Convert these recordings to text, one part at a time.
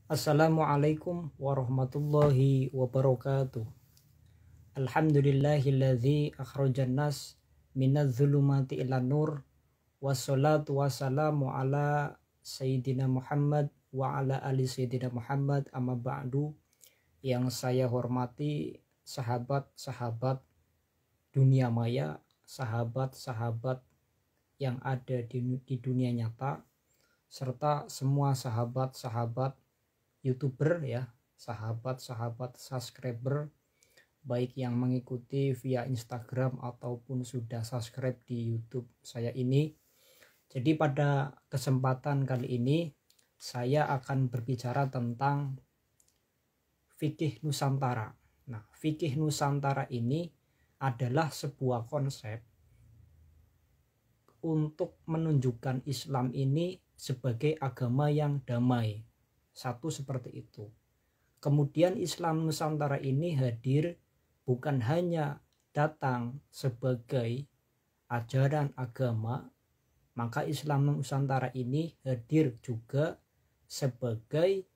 Assalamualaikum warahmatullahi wabarakatuh. Alhamdulillahilladzi akhrajan nas minadz zulumati ilan nur. Wassalatu wassalamu ala Sayyidina Muhammad wa ala ali Sayyidina Muhammad, amma ba'du. Yang saya hormati sahabat-sahabat dunia maya, sahabat-sahabat yang ada di dunia nyata, serta semua sahabat-sahabat YouTuber ya, sahabat-sahabat subscriber, baik yang mengikuti via Instagram ataupun sudah subscribe di YouTube saya ini. Jadi pada kesempatan kali ini saya akan berbicara tentang fikih Nusantara. Nah, fikih Nusantara ini adalah sebuah konsep untuk menunjukkan Islam ini sebagai agama yang damai. Satu seperti itu. Kemudian Islam Nusantara ini hadir bukan hanya datang sebagai ajaran agama, maka Islam Nusantara ini hadir juga sebagai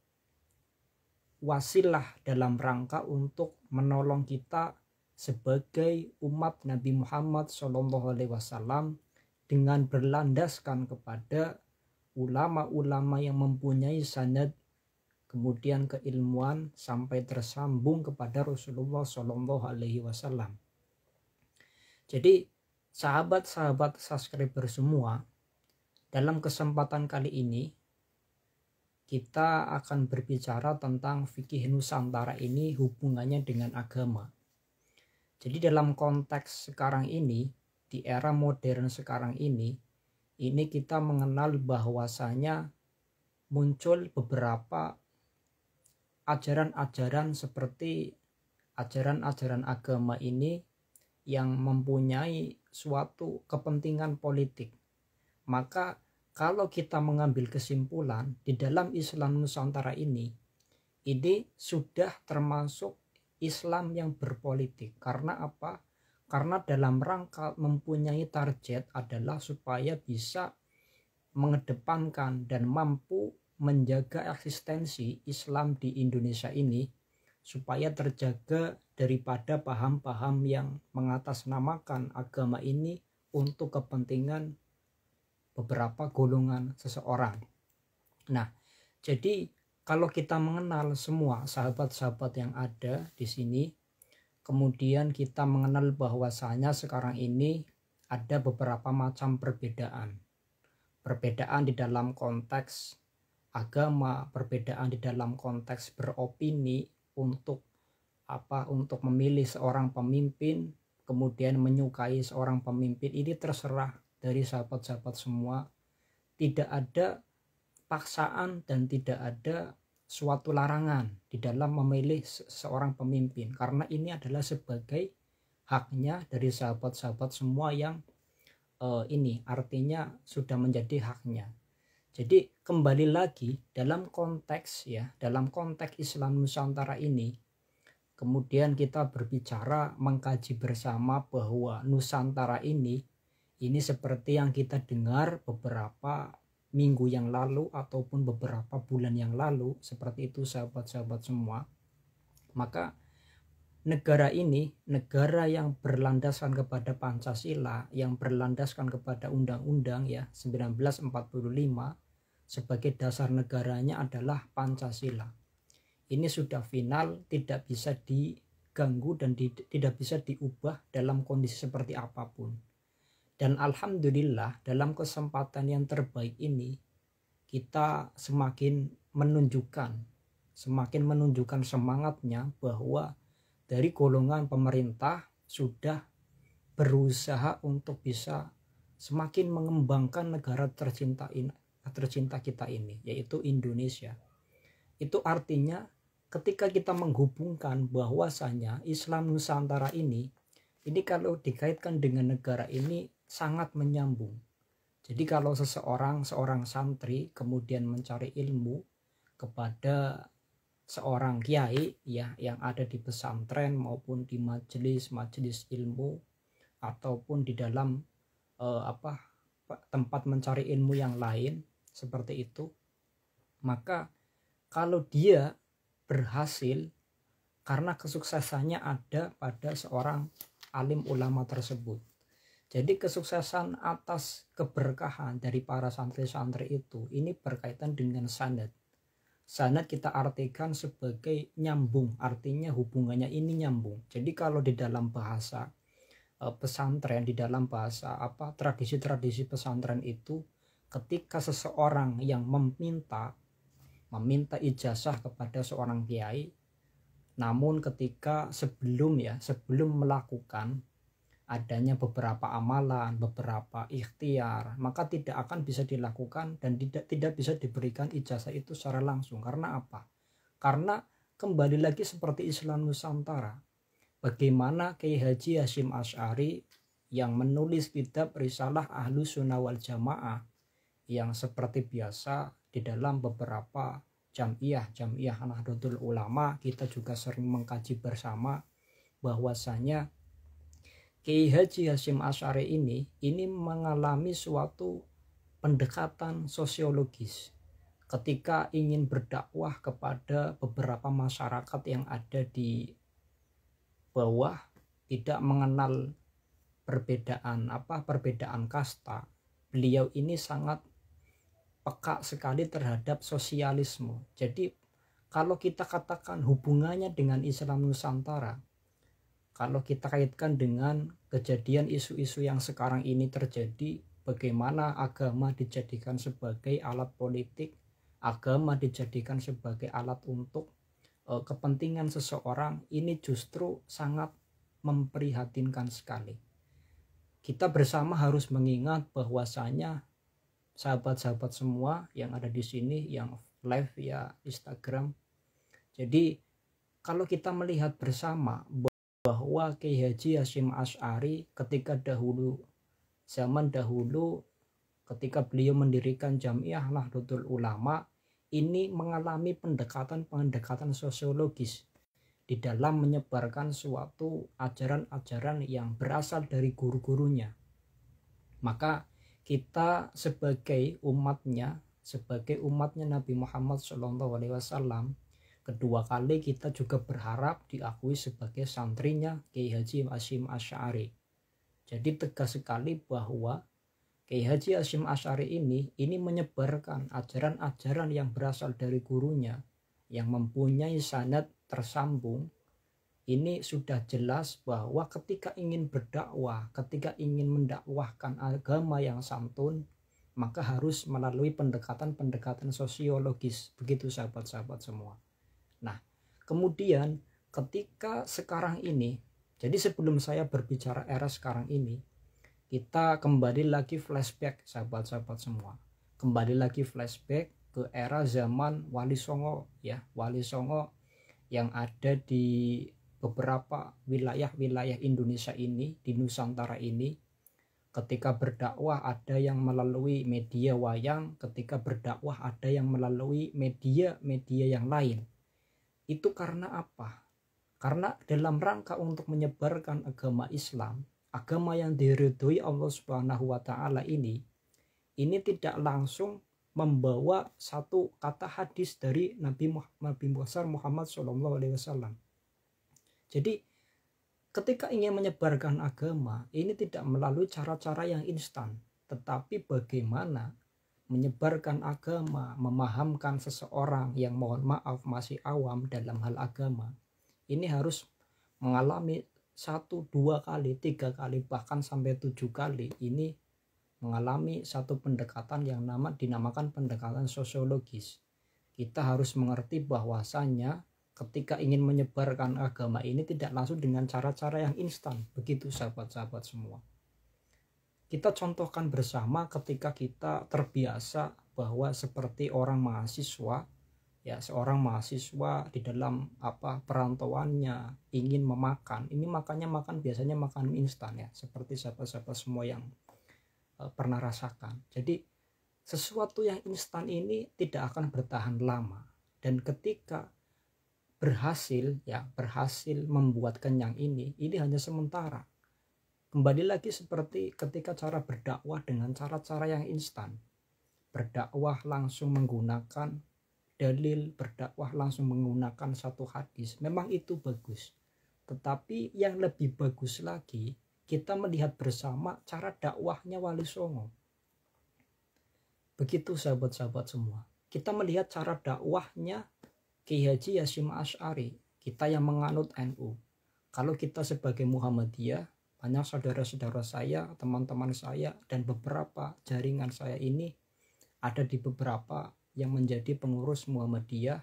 wasilah dalam rangka untuk menolong kita sebagai umat Nabi Muhammad SAW dengan berlandaskan kepada ulama-ulama yang mempunyai sanad, kemudian keilmuan sampai tersambung kepada Rasulullah SAW. Jadi sahabat-sahabat subscriber semua, dalam kesempatan kali ini kita akan berbicara tentang fikih Nusantara ini hubungannya dengan agama. Jadi dalam konteks sekarang ini, di era modern sekarang ini kita mengenal bahwasanya muncul beberapa ajaran-ajaran seperti ajaran-ajaran agama ini yang mempunyai suatu kepentingan politik. Maka kalau kita mengambil kesimpulan di dalam Islam Nusantara ini sudah termasuk Islam yang berpolitik. Karena apa? Karena dalam rangka mempunyai target adalah supaya bisa mengedepankan dan mampu menjaga eksistensi Islam di Indonesia ini supaya terjaga daripada paham-paham yang mengatasnamakan agama ini untuk kepentingan beberapa golongan seseorang. Nah, jadi kalau kita mengenal semua sahabat-sahabat yang ada di sini, kemudian kita mengenal bahwasanya sekarang ini ada beberapa macam perbedaan di dalam konteks agama, perbedaan di dalam konteks beropini untuk memilih seorang pemimpin, kemudian menyukai seorang pemimpin. Ini terserah dari sahabat-sahabat semua. Tidak ada paksaan dan tidak ada suatu larangan di dalam memilih seorang pemimpin, karena ini adalah sebagai haknya dari sahabat-sahabat semua yang ini artinya sudah menjadi haknya. Jadi kembali lagi dalam konteks Islam Nusantara ini, kemudian kita berbicara mengkaji bersama bahwa Nusantara ini seperti yang kita dengar beberapa minggu yang lalu ataupun beberapa bulan yang lalu, seperti itu sahabat-sahabat semua. Maka negara ini negara yang berlandaskan kepada Pancasila, yang berlandaskan kepada Undang-Undang ya 1945, sebagai dasar negaranya adalah Pancasila. Ini sudah final, tidak bisa diganggu dan tidak bisa diubah dalam kondisi seperti apapun. Dan alhamdulillah dalam kesempatan yang terbaik ini kita semakin menunjukkan semangatnya bahwa dari golongan pemerintah sudah berusaha untuk bisa semakin mengembangkan negara tercinta kita ini, yaitu Indonesia. Itu artinya ketika kita menghubungkan bahwasanya Islam Nusantara ini kalau dikaitkan dengan negara ini sangat menyambung. Jadi kalau seorang santri kemudian mencari ilmu kepada seorang kiai ya yang ada di pesantren maupun di majelis ilmu ataupun di dalam tempat mencari ilmu yang lain seperti itu, maka kalau dia berhasil karena kesuksesannya ada pada seorang alim ulama tersebut. Jadi kesuksesan atas keberkahan dari para santri-santri itu ini berkaitan dengan sanad. Sanad kita artikan sebagai nyambung, artinya hubungannya ini nyambung. Jadi kalau di dalam bahasa pesantren, di dalam bahasa tradisi-tradisi pesantren itu, ketika seseorang yang meminta ijazah kepada seorang kiai, namun ketika sebelum melakukan adanya beberapa amalan, beberapa ikhtiar, maka tidak akan bisa dilakukan dan tidak bisa diberikan ijazah itu secara langsung. Karena apa? Karena kembali lagi seperti Islam Nusantara, bagaimana Kiai Haji Hasyim Asy'ari yang menulis kitab Risalah Ahlus Sunnah wal Jamaah, yang seperti biasa di dalam beberapa jamiah Nahdlatul Ulama kita juga sering mengkaji bersama bahwasanya Kiai Haji Hasyim Asy'ari ini mengalami suatu pendekatan sosiologis ketika ingin berdakwah kepada beberapa masyarakat yang ada di bawah, tidak mengenal perbedaan kasta. Beliau ini sangat peka sekali terhadap sosialisme. Jadi kalau kita katakan hubungannya dengan Islam Nusantara, kalau kita kaitkan dengan kejadian isu-isu yang sekarang ini terjadi, bagaimana agama dijadikan sebagai alat politik, agama dijadikan sebagai alat untuk kepentingan seseorang, ini justru sangat memprihatinkan sekali. Kita bersama harus mengingat bahwasanya sahabat-sahabat semua yang ada di sini, yang live via Instagram, jadi kalau kita melihat bersama bahwa Kiai Haji Hasyim Asy'ari ketika zaman dahulu ketika beliau mendirikan Jamiah Nahdlatul Ulama, ini mengalami pendekatan sosiologis di dalam menyebarkan suatu ajaran-ajaran yang berasal dari guru-gurunya. Maka kita sebagai umatnya Nabi Muhammad SAW, kedua kali kita juga berharap diakui sebagai santrinya Kiai Haji Hasyim Asy'ari. Jadi tegas sekali bahwa Kiai Haji Hasyim Asy'ari ini menyebarkan ajaran-ajaran yang berasal dari gurunya, yang mempunyai sanad tersambung. Ini sudah jelas bahwa ketika ingin berdakwah, ketika ingin mendakwahkan agama yang santun, maka harus melalui pendekatan sosiologis. Begitu sahabat-sahabat semua. Nah, kemudian ketika sekarang ini, jadi sebelum saya berbicara era sekarang ini, kita kembali lagi flashback sahabat-sahabat semua. Kembali lagi flashback ke era zaman Wali Songo ya, Wali Songo yang ada di beberapa wilayah Indonesia ini, di Nusantara ini. Ketika berdakwah ada yang melalui media wayang, ketika berdakwah ada yang melalui media yang lain. Itu karena apa? Karena dalam rangka untuk menyebarkan agama Islam, agama yang diridhoi Allah Subhanahu wa taala ini tidak langsung membawa satu kata hadis dari Nabi Muhammad SAW. Jadi ketika ingin menyebarkan agama ini tidak melalui cara-cara yang instan, tetapi bagaimana menyebarkan agama, memahamkan seseorang yang mohon maaf masih awam dalam hal agama, ini harus mengalami 1, 2 kali, 3 kali, bahkan sampai 7 kali ini mengalami satu pendekatan yang dinamakan pendekatan sosiologis. Kita harus mengerti bahwasanya ketika ingin menyebarkan agama ini tidak langsung dengan cara-cara yang instan. Begitu sahabat-sahabat semua. Kita contohkan bersama ketika kita terbiasa bahwa seperti orang mahasiswa, ya seorang mahasiswa di dalam perantauannya ingin memakan, ini biasanya makan instan ya, seperti sahabat-sahabat semua yang pernah rasakan. Jadi sesuatu yang instan ini tidak akan bertahan lama, dan ketika berhasil membuat kenyang ini hanya sementara. Kembali lagi seperti ketika cara berdakwah dengan cara-cara yang instan. Berdakwah langsung menggunakan dalil, berdakwah langsung menggunakan satu hadis, memang itu bagus. Tetapi yang lebih bagus lagi, kita melihat bersama cara dakwahnya Wali Songo. Begitu sahabat-sahabat semua. Kita melihat cara dakwahnya Kiai Haji Hasyim Asy'ari, kita yang menganut NU. Kalau kita sebagai Muhammadiyah, banyak saudara-saudara saya, teman-teman saya, dan beberapa jaringan saya ini ada di beberapa yang menjadi pengurus Muhammadiyah.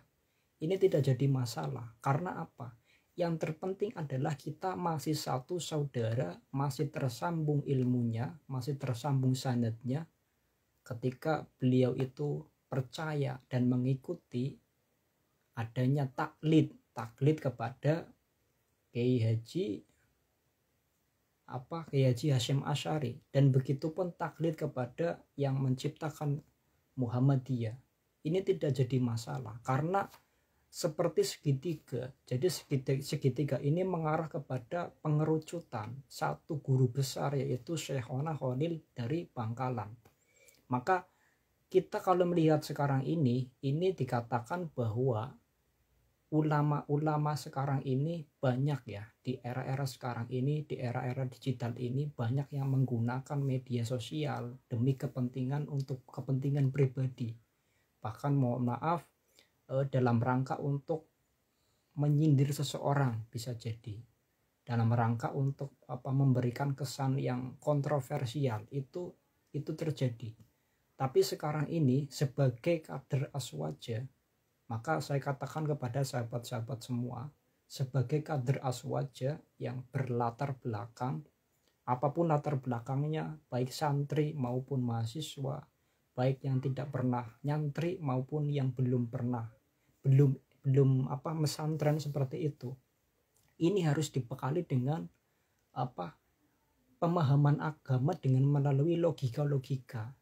Ini tidak jadi masalah. Karena apa? Yang terpenting adalah kita masih satu saudara, masih tersambung ilmunya, masih tersambung sanadnya. Ketika beliau itu percaya dan mengikuti adanya taklid kepada Kiai Haji Hasyim Asy'ari, dan begitupun taklid kepada yang menciptakan Muhammadiyah. Ini tidak jadi masalah karena seperti segitiga. Jadi segitiga ini mengarah kepada pengerucutan satu guru besar, yaitu Syekhona Khalil dari Bangkalan. Maka kita kalau melihat sekarang ini dikatakan bahwa ulama-ulama sekarang ini banyak ya, di era-era sekarang ini, di era-era digital ini banyak yang menggunakan media sosial demi kepentingan, untuk kepentingan pribadi, bahkan mohon maaf dalam rangka untuk menyindir seseorang, bisa jadi dalam rangka untuk memberikan kesan yang kontroversial, itu terjadi. Tapi sekarang ini sebagai kader Aswaja, maka saya katakan kepada sahabat-sahabat semua, sebagai kader Aswaja yang berlatar belakang, apapun latar belakangnya, baik santri maupun mahasiswa, baik yang tidak pernah nyantri maupun yang belum mesantren seperti itu, ini harus dibekali dengan pemahaman agama dengan melalui logika-logika.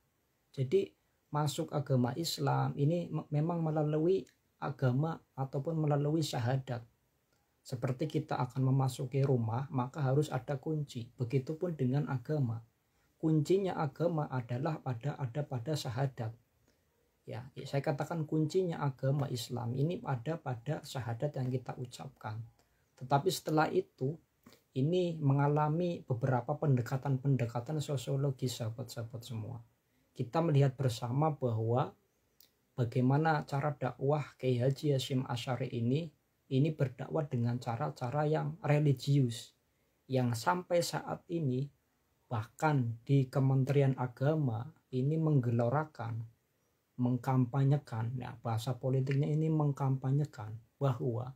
Jadi masuk agama Islam ini memang melalui agama ataupun melalui syahadat. Seperti kita akan memasuki rumah, maka harus ada kunci. Begitupun dengan agama. Kuncinya agama adalah pada syahadat. Ya, saya katakan kuncinya agama Islam ini ada pada syahadat yang kita ucapkan. Tetapi setelah itu, ini mengalami beberapa pendekatan sosiologis, sahabat-sahabat semua. Kita melihat bersama bahwa bagaimana cara dakwah Kiai Haji Hasyim Asy'ari ini berdakwah dengan cara-cara yang religius, yang sampai saat ini bahkan di Kementerian Agama ini menggelorakan, mengkampanyekan, ya bahasa politiknya ini mengkampanyekan bahwa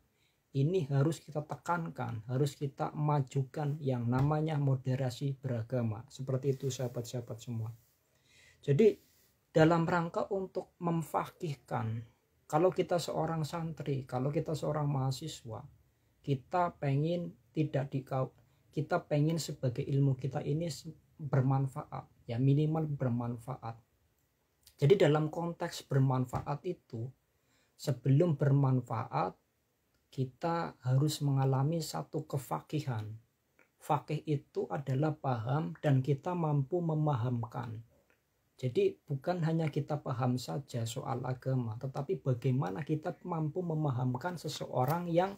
ini harus kita tekankan, harus kita majukan yang namanya moderasi beragama. Seperti itu sahabat-sahabat semua. Jadi dalam rangka untuk memfaqihkan, kalau kita seorang santri, kalau kita seorang mahasiswa, kita pengen sebagai ilmu kita ini bermanfaat, ya minimal bermanfaat. Jadi dalam konteks bermanfaat itu, sebelum bermanfaat kita harus mengalami satu kefaqihan. Faqih itu adalah paham dan kita mampu memahamkan. Jadi bukan hanya kita paham saja soal agama, tetapi bagaimana kita mampu memahamkan seseorang yang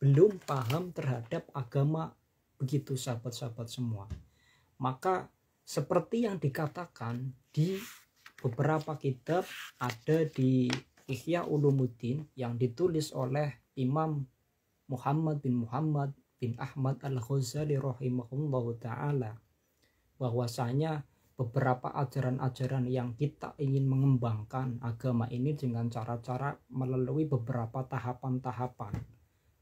belum paham terhadap agama. Begitu sahabat-sahabat semua. Maka seperti yang dikatakan di beberapa kitab, ada di Ihya Ulumuddin yang ditulis oleh Imam Muhammad bin Ahmad Al-Ghazali rahimahullahu ta'ala, bahwasanya beberapa ajaran-ajaran yang kita ingin mengembangkan agama ini dengan cara-cara melalui beberapa tahapan-tahapan.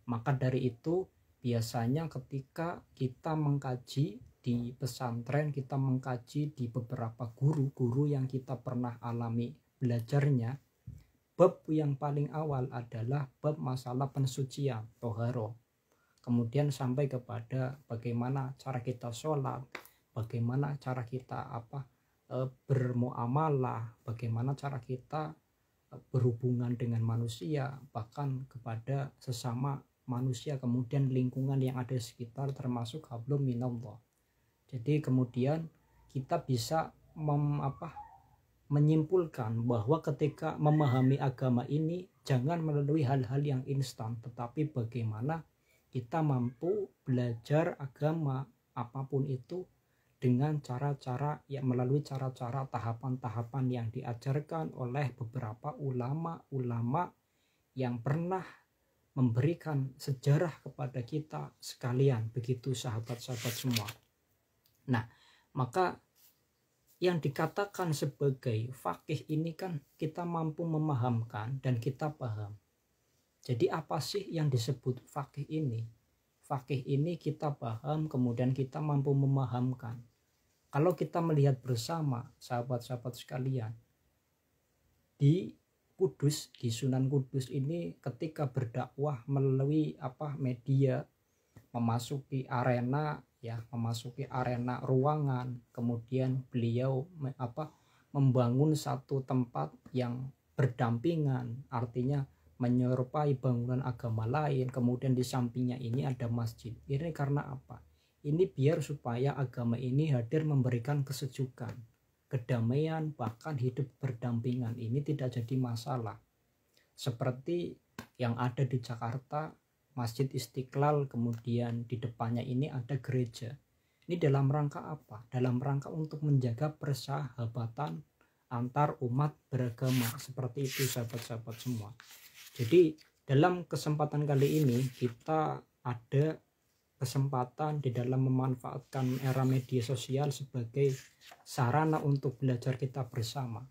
Maka dari itu biasanya ketika kita mengkaji di pesantren, kita mengkaji di beberapa guru-guru yang kita pernah alami belajarnya, bab yang paling awal adalah bab masalah pensucian, toharo. Kemudian sampai kepada bagaimana cara kita sholat, bagaimana cara kita bermuamalah, bagaimana cara kita berhubungan dengan manusia, bahkan kepada sesama manusia, kemudian lingkungan yang ada di sekitar, termasuk hablum minallah. Jadi kemudian kita bisa menyimpulkan bahwa ketika memahami agama ini jangan melalui hal-hal yang instan, tetapi bagaimana kita mampu belajar agama apapun itu dengan cara-cara yang melalui cara-cara tahapan-tahapan yang diajarkan oleh beberapa ulama-ulama yang pernah memberikan sejarah kepada kita sekalian, begitu sahabat-sahabat semua. Nah, maka yang dikatakan sebagai faqih ini kan kita mampu memahamkan dan kita paham. Jadi apa sih yang disebut faqih ini? Faqih ini kita paham, kemudian kita mampu memahamkan. Kalau kita melihat bersama sahabat-sahabat sekalian, di Kudus, di Sunan Kudus ini ketika berdakwah melalui media, memasuki arena ruangan, kemudian beliau membangun satu tempat yang berdampingan, artinya menyerupai bangunan agama lain, kemudian di sampingnya ini ada masjid. Ini karena apa? Ini biar supaya agama ini hadir memberikan kesejukan, kedamaian, bahkan hidup berdampingan. Ini tidak jadi masalah seperti yang ada di Jakarta, Masjid Istiqlal, kemudian di depannya ini ada gereja. Ini dalam rangka apa? Dalam rangka untuk menjaga persahabatan antar umat beragama. Seperti itu sahabat-sahabat semua. Jadi dalam kesempatan kali ini kita ada kesempatan di dalam memanfaatkan era media sosial sebagai sarana untuk belajar kita bersama.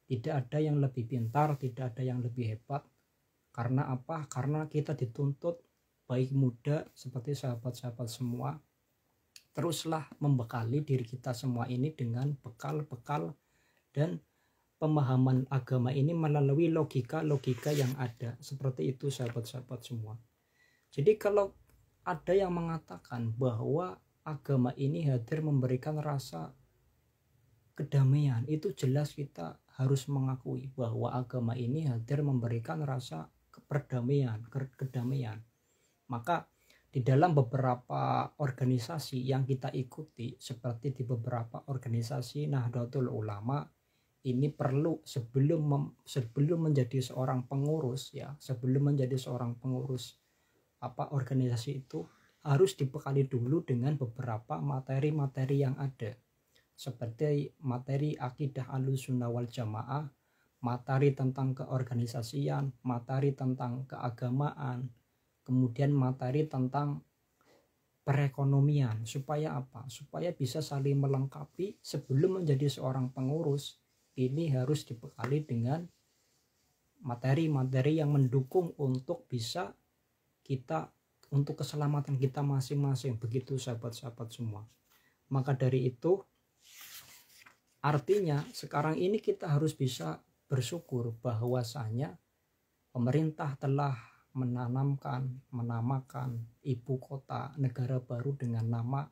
Tidak ada yang lebih pintar, tidak ada yang lebih hebat. Karena apa? Karena kita dituntut baik muda seperti sahabat-sahabat semua, teruslah membekali diri kita semua ini dengan bekal-bekal dan pemahaman agama ini melalui logika-logika yang ada. Seperti itu sahabat-sahabat semua. Jadi kalau ada yang mengatakan bahwa agama ini hadir memberikan rasa kedamaian, itu jelas kita harus mengakui bahwa agama ini hadir memberikan rasa kedamaian. Maka di dalam beberapa organisasi yang kita ikuti, seperti di beberapa organisasi Nahdlatul Ulama, ini perlu sebelum menjadi seorang pengurus organisasi itu harus dibekali dulu dengan beberapa materi-materi yang ada, seperti materi akidah Ahlussunnah wal Jamaah, materi tentang keorganisasian, materi tentang keagamaan, kemudian materi tentang perekonomian. Supaya apa? Supaya bisa saling melengkapi. Sebelum menjadi seorang pengurus, ini harus dibekali dengan materi-materi yang mendukung untuk bisa kita, untuk keselamatan kita masing-masing. Begitu sahabat-sahabat semua. Maka dari itu, artinya sekarang ini kita harus bisa bersyukur bahwasanya pemerintah telah menamakan ibu kota negara baru dengan nama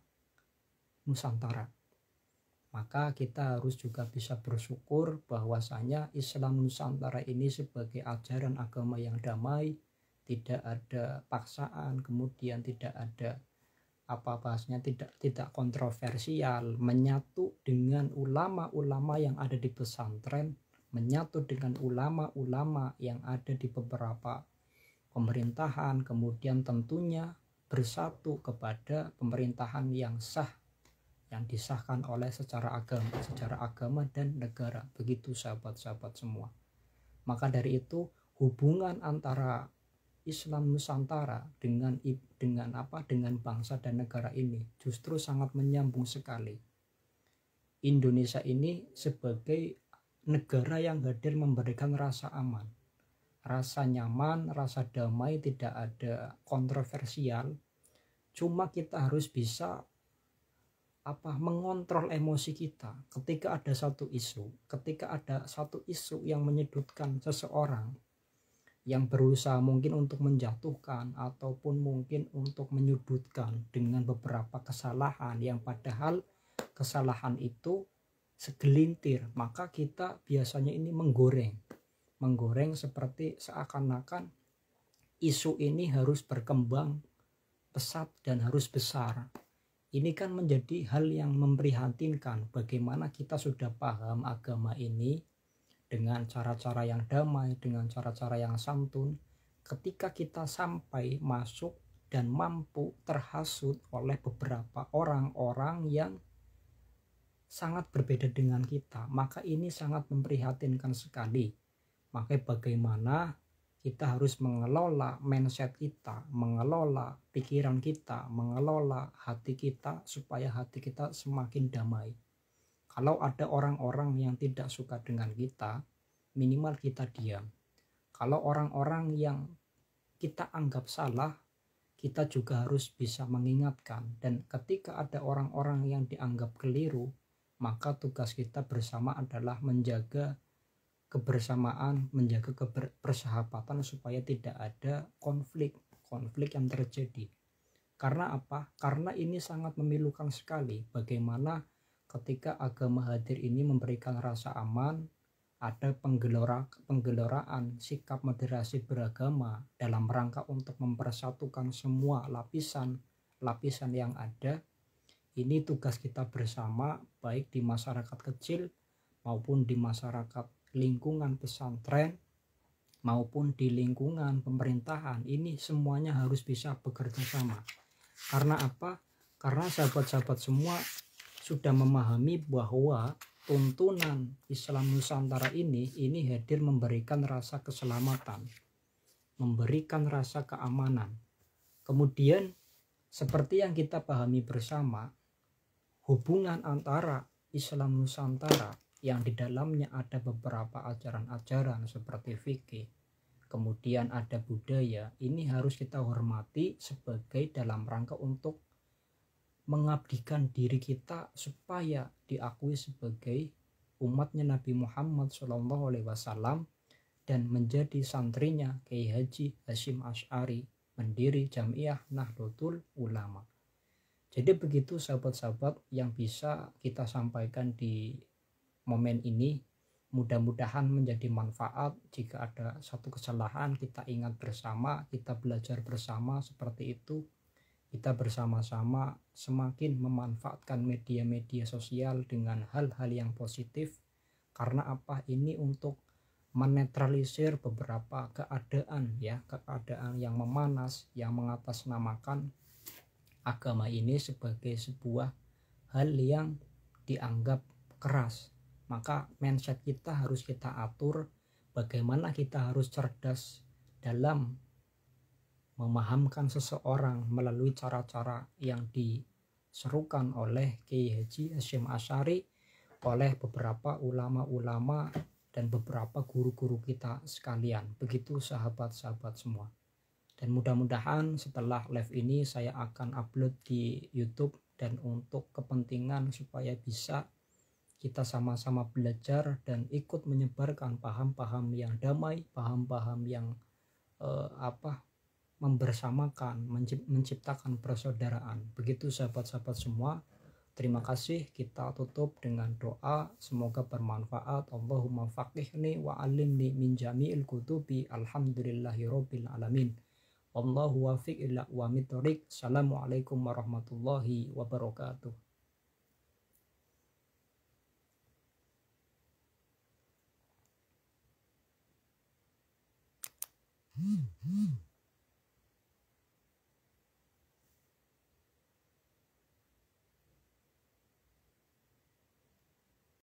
Nusantara. Maka kita harus juga bisa bersyukur bahwasanya Islam Nusantara ini sebagai ajaran agama yang damai, tidak ada paksaan, kemudian tidak ada tidak kontroversial, menyatu dengan ulama-ulama yang ada di pesantren, menyatu dengan ulama-ulama yang ada di beberapa pemerintahan, kemudian tentunya bersatu kepada pemerintahan yang sah, yang disahkan oleh secara agama dan negara. Begitu sahabat-sahabat semua. Maka dari itu hubungan antara Islam Nusantara dengan bangsa dan negara ini justru sangat menyambung sekali. Indonesia ini sebagai negara yang hadir memberikan rasa aman, rasa nyaman, rasa damai, tidak ada kontroversial. Cuma kita harus bisa mengontrol emosi kita ketika ada satu isu yang menyudutkan seseorang, yang berusaha mungkin untuk menjatuhkan ataupun mungkin untuk menyudutkan dengan beberapa kesalahan yang padahal kesalahan itu segelintir. Maka kita biasanya ini menggoreng seperti seakan-akan isu ini harus berkembang pesat dan harus besar. Ini kan menjadi hal yang memprihatinkan, bagaimana kita sudah paham agama ini, dengan cara-cara yang damai, dengan cara-cara yang santun. Ketika kita sampai masuk dan mampu terhasut oleh beberapa orang-orang yang sangat berbeda dengan kita, maka ini sangat memprihatinkan sekali. Maka bagaimana kita harus mengelola mindset kita, mengelola pikiran kita, mengelola hati kita supaya hati kita semakin damai. Kalau ada orang-orang yang tidak suka dengan kita, minimal kita diam. Kalau orang-orang yang kita anggap salah, kita juga harus bisa mengingatkan. Dan ketika ada orang-orang yang dianggap keliru, maka tugas kita bersama adalah menjaga kebersamaan, menjaga persahabatan supaya tidak ada konflik yang terjadi. Karena apa? Karena ini sangat memilukan sekali bagaimana ketika agama hadir ini memberikan rasa aman, ada penggeloraan sikap moderasi beragama dalam rangka untuk mempersatukan semua lapisan yang ada. Ini tugas kita bersama, baik di masyarakat kecil maupun di masyarakat lingkungan pesantren maupun di lingkungan pemerintahan. Ini semuanya harus bisa bekerja sama. Karena apa? Karena sahabat-sahabat semua sudah memahami bahwa tuntunan Islam Nusantara ini hadir memberikan rasa keselamatan, memberikan rasa keamanan. Kemudian seperti yang kita pahami bersama, hubungan antara Islam Nusantara yang di dalamnya ada beberapa ajaran-ajaran seperti fikih, kemudian ada budaya, ini harus kita hormati sebagai dalam rangka untuk mengabdikan diri kita supaya diakui sebagai umatnya Nabi Muhammad SAW dan menjadi santrinya Kiai Haji Hasyim Asy'ari, pendiri Jamiah Nahdlatul Ulama. Jadi begitu sahabat-sahabat yang bisa kita sampaikan di momen ini. Mudah-mudahan menjadi manfaat. Jika ada satu kesalahan, kita ingat bersama, kita belajar bersama, seperti itu kita bersama-sama semakin memanfaatkan media-media sosial dengan hal-hal yang positif. Karena apa? Ini untuk menetralisir beberapa keadaan yang memanas, yang mengatasnamakan agama ini sebagai sebuah hal yang dianggap keras. Maka mindset kita harus kita atur, bagaimana kita harus cerdas dalam memahamkan seseorang melalui cara-cara yang diserukan oleh Kiai Haji Hasyim Asy'ari, oleh beberapa ulama-ulama dan beberapa guru-guru kita sekalian. Begitu sahabat-sahabat semua. Dan mudah-mudahan setelah live ini saya akan upload di YouTube, dan untuk kepentingan supaya bisa kita sama-sama belajar dan ikut menyebarkan paham-paham yang damai, paham-paham yang membersamakan, menciptakan persaudaraan. Begitu sahabat-sahabat semua. Terima kasih. Kita tutup dengan doa, semoga bermanfaat. Allahumma faqihni wa alimni min jami'il kutubi alhamdulillahirabbil alamin. Wallahu wafiq ila wa mitrik. Assalamualaikum warahmatullahi wabarakatuh.